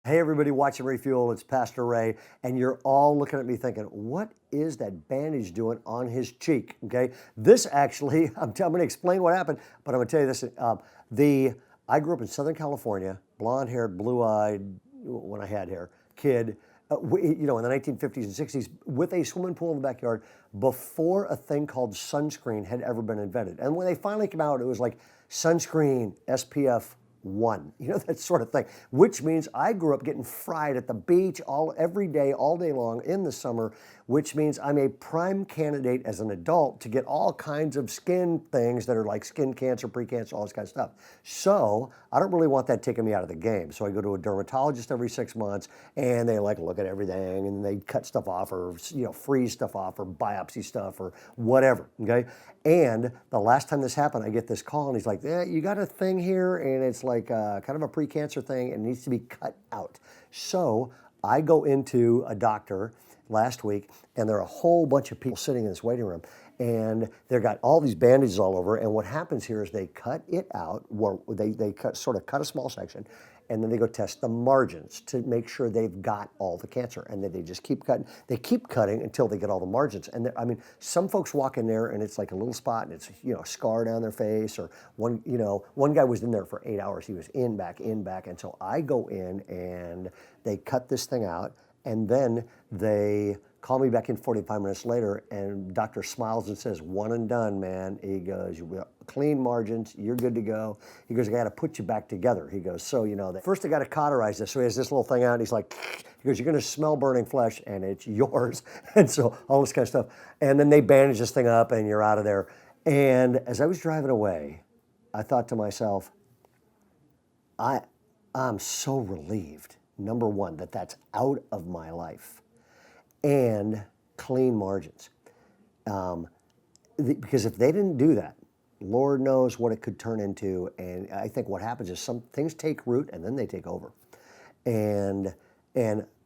Hey everybody watching Refuel, it's Pastor Ray, and you're all looking at me thinking, what is that bandage doing on his cheek, okay? This actually, I'm going to explain what happened, but I'm going to tell you this. I grew up in Southern California, blonde-haired, blue-eyed, when I had hair, kid, in the 1950s and 60s, with a swimming pool in the backyard before a thing called sunscreen had ever been invented. And when they finally came out, it was like sunscreen SPF 1, that sort of thing, which means I grew up getting fried at the beach every day, all day long in the summer, which means I'm a prime candidate as an adult to get all kinds of skin things that are like skin cancer, pre-cancer, all this kind of stuff. So I don't really want that taking me out of the game. So I go to a dermatologist every 6 months, and they look at everything, and they cut stuff off, or freeze stuff off, or biopsy stuff, or whatever. Okay. And the last time this happened, I get this call, and he's like, "Yeah, you got a thing here, and it's like kind of a pre-cancer thing, and it needs to be cut out." So I go into a doctor last week, and there are a whole bunch of people sitting in this waiting room, and they've got all these bandages all over. And what happens here is they cut it out, or they sort of cut a small section, and then they go test the margins to make sure they've got all the cancer. And then they just keep cutting. They keep cutting until they get all the margins. And some folks walk in there and it's like a little spot, and it's a scar down their face. Or one guy was in there for 8 hours. He was in, back. And so I go in and they cut this thing out, and then they call me back in 45 minutes later, and doctor smiles and says, "One and done, man." He goes, "Clean margins, you're good to go." He goes, "I got to put you back together." He goes, "So, first I got to cauterize this." So he has this little thing out, and he's like, he goes, "You're going to smell burning flesh, and it's yours." And so all this kind of stuff. And then they bandage this thing up, and you're out of there. And as I was driving away, I thought to myself, I'm so relieved, number one, that's out of my life. And clean margins. Because if they didn't do that, Lord knows what it could turn into. And I think what happens is some things take root and then they take over. And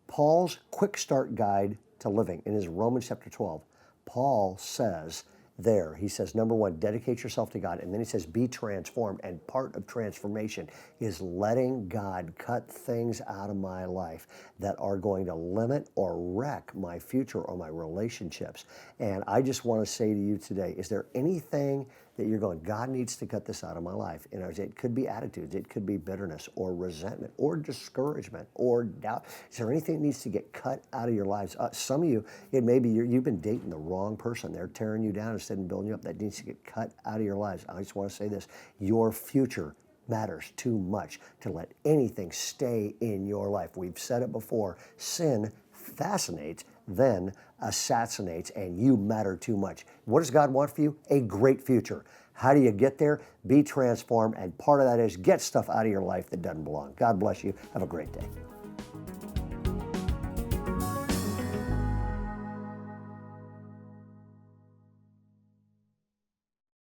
Paul's quick start guide to living in his Romans chapter 12, Paul says there, he says, number one, dedicate yourself to God. And then he says, be transformed. And part of transformation is letting God cut things out of my life that are going to limit or wreck my future or my relationships. And I just want to say to you today, is there anything that you're going, God needs to cut this out of my life? It could be attitudes, it could be bitterness or resentment or discouragement or doubt. Is there anything that needs to get cut out of your lives? Some of you, it may be you've been dating the wrong person. They're tearing you down instead of building you up. That needs to get cut out of your lives. I just want to say this, your future matters too much to let anything stay in your life. We've said it before, sin fascinates, then assassinates, and you matter too much. What does God want for you? A great future. How do you get there? Be transformed, and part of that is get stuff out of your life that doesn't belong. God bless you. Have a great day.